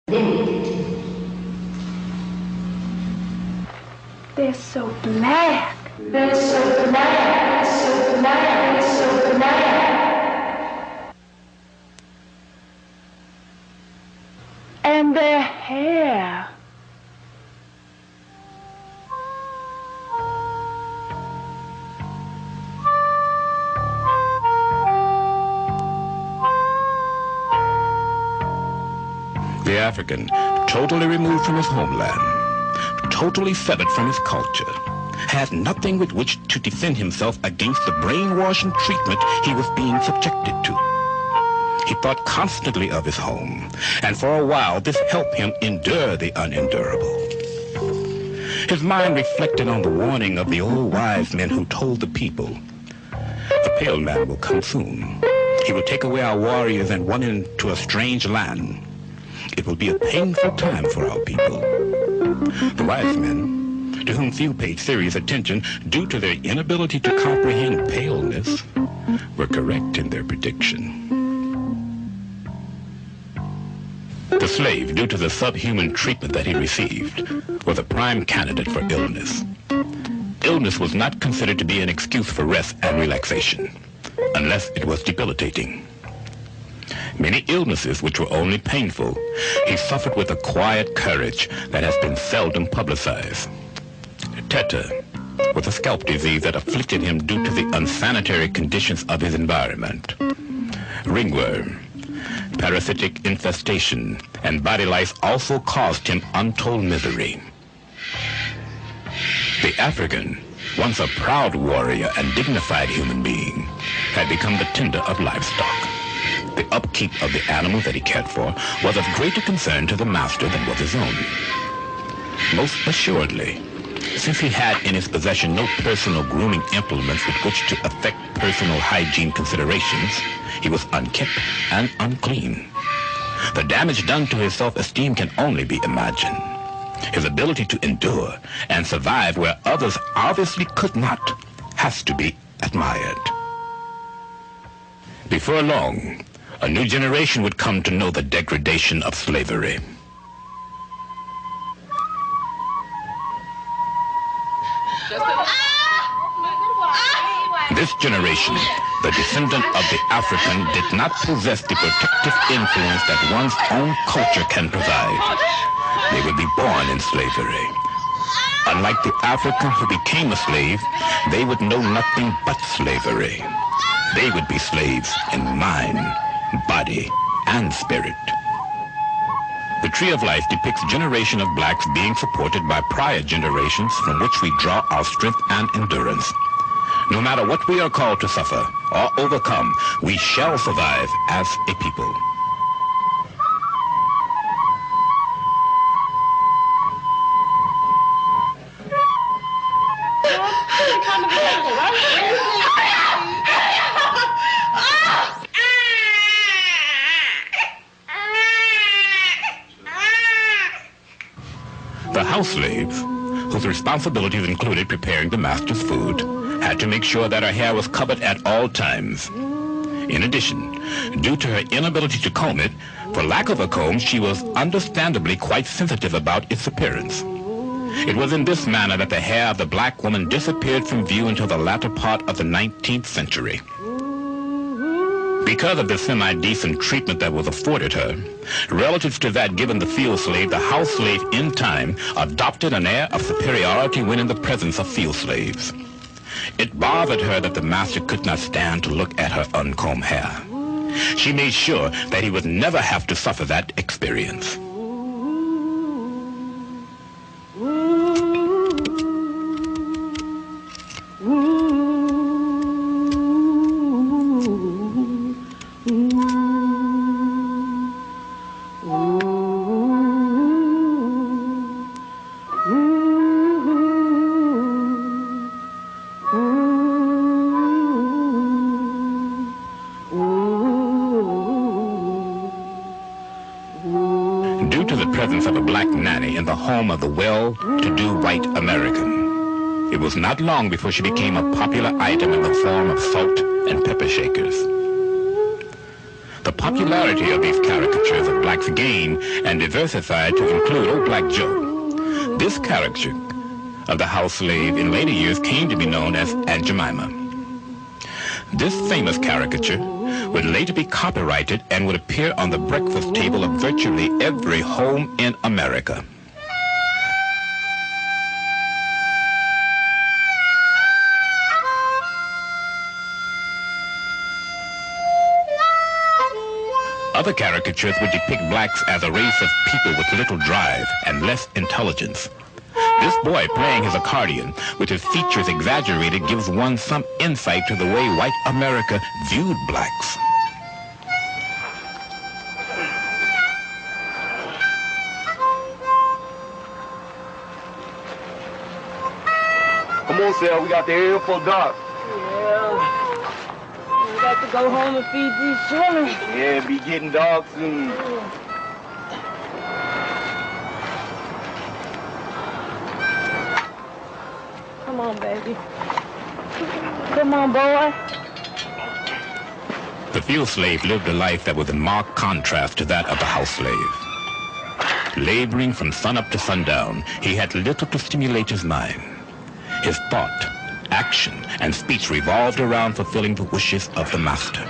limited. They're so black. They're so black, so black, so black. And their hair. The African, totally removed from his homeland, totally severed from his culture, had nothing with which to defend himself against the brainwashing treatment he was being subjected to. He thought constantly of his home, and for a while this helped him endure the unendurable. His mind reflected on the warning of the old wise men who told the people, "The pale man will come soon. He will take away our warriors and run into a strange land. It will be a painful time for our people." The wise men, to whom few paid serious attention due to their inability to comprehend paleness, were correct in their prediction. The slave, due to the subhuman treatment that he received, was a prime candidate for illness. Illness was not considered to be an excuse for rest and relaxation, unless it was debilitating. Many illnesses which were only painful, he suffered with a quiet courage that has been seldom publicized. Tetter was a scalp disease that afflicted him due to the unsanitary conditions of his environment. Ringworm, parasitic infestation, and body lice also caused him untold misery. The African, once a proud warrior and dignified human being, had become the tender of livestock. The upkeep of the animals that he cared for was of greater concern to the master than was his own. Most assuredly, since he had in his possession no personal grooming implements with which to effect personal hygiene considerations, he was unkempt and unclean. The damage done to his self-esteem can only be imagined. His ability to endure and survive where others obviously could not has to be admired. Before long, a new generation would come to know the degradation of slavery. This generation, the descendant of the African, did not possess the protective influence that one's own culture can provide. They would be born in slavery. Unlike the African who became a slave, they would know nothing but slavery. They would be slaves in mind, body, and spirit. The Tree of Life depicts a generation of blacks being supported by prior generations from which we draw our strength and endurance. No matter what we are called to suffer or overcome, we shall survive as a people. The house slave, whose responsibilities included preparing the master's food, had to make sure that her hair was covered at all times. In addition, due to her inability to comb it, for lack of a comb, she was understandably quite sensitive about its appearance. It was in this manner that the hair of the black woman disappeared from view until the latter part of the 19th century. Because of the semi-decent treatment that was afforded her, relative to that given the field slave, the house slave in time adopted an air of superiority when in the presence of field slaves. It bothered her that the master could not stand to look at her uncombed hair. She made sure that he would never have to suffer that experience. Due to the presence of a black nanny in the home of the well-to-do white American, it was not long before she became a popular item in the form of salt and pepper shakers. The popularity of these caricatures of blacks gained and diversified to include Old Black Joe. This caricature of the house slave in later years came to be known as Aunt Jemima. This famous caricature would later be copyrighted and would appear on the breakfast table of virtually every home in America. Other caricatures would depict blacks as a race of people with little drive and less intelligence. This boy playing his accordion, with his features exaggerated, gives one some insight to the way white America viewed blacks. Come on, Sal, we got the area full dark. Yeah. We got to go home and feed these children. Yeah, be getting dark soon. Come on, baby. Come on, boy. The field slave lived a life that was in marked contrast to that of the house slave. Laboring from sunup to sundown, he had little to stimulate his mind. His thought, action, and speech revolved around fulfilling the wishes of the master.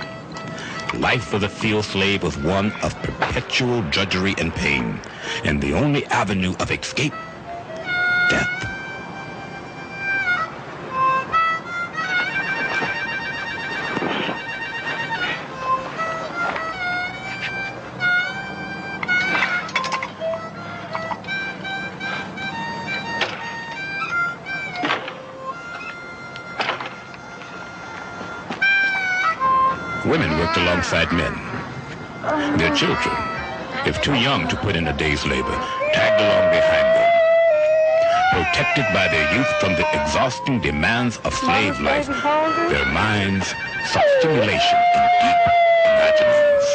Life for the field slave was one of perpetual drudgery and pain, and the only avenue of escape, death. Women worked alongside men. Their children, if too young to put in a day's labor, tagged along behind them. Protected by their youth from the exhausting demands of slave life, their minds sought stimulation in deep imaginings.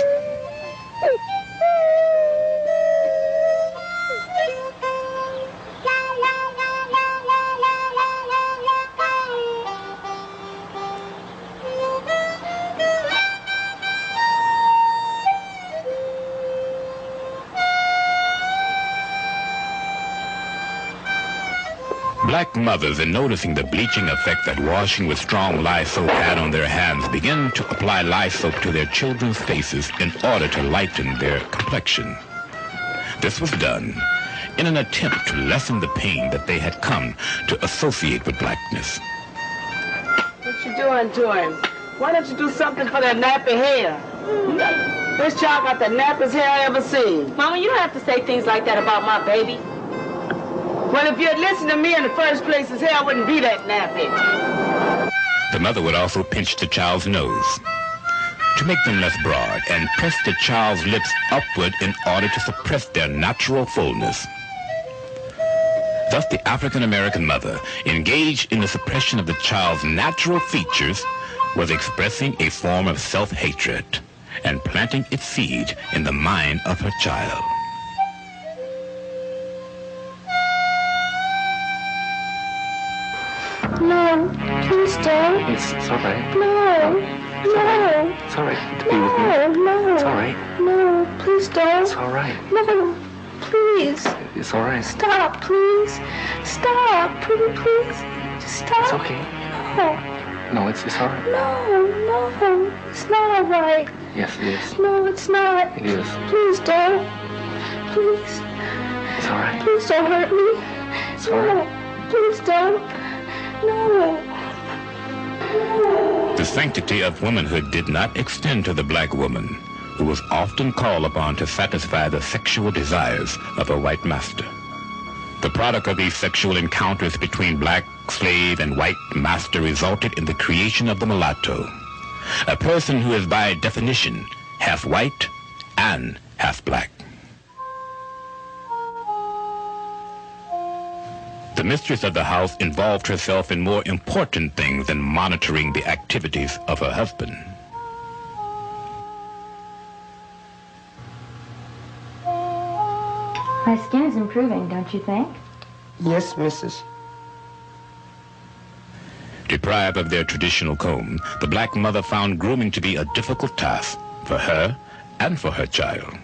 Black mothers, in noticing the bleaching effect that washing with strong lye soap had on their hands, began to apply lye soap to their children's faces in order to lighten their complexion. This was done in an attempt to lessen the pain that they had come to associate with blackness. What you doing to him? Why don't you do something for that nappy hair? This child got the nappiest hair I ever seen. Mama, you don't have to say things like that about my baby. Well, if you'd listened to me in the first place, his hair wouldn't be that nappy. The mother would also pinch the child's nose to make them less broad and press the child's lips upward in order to suppress their natural fullness. Thus, the African-American mother, engaged in the suppression of the child's natural features, was expressing a form of self-hatred and planting its seed in the mind of her child. No, please don't. It's all right. No, no. It's all right to be with me. No, It's all right. no, please don't. It's all right. No, please. It's all right. Stop, please. Stop, pretty please. Just stop. It's okay. No, No, it's all right. no, it's not all right. Yes, it is. No, it's not. It is. Please don't. Please, It's all right. please don't hurt me. It's all right. No, please don't. No. The sanctity of womanhood did not extend to the black woman, who was often called upon to satisfy the sexual desires of her white master. The product of these sexual encounters between black slave and white master resulted in the creation of the mulatto, a person who is by definition half white and half black. The mistress of the house involved herself in more important things than monitoring the activities of her husband. My skin's improving, don't you think? Yes, Mrs. Deprived of their traditional comb, the black mother found grooming to be a difficult task for her and for her child.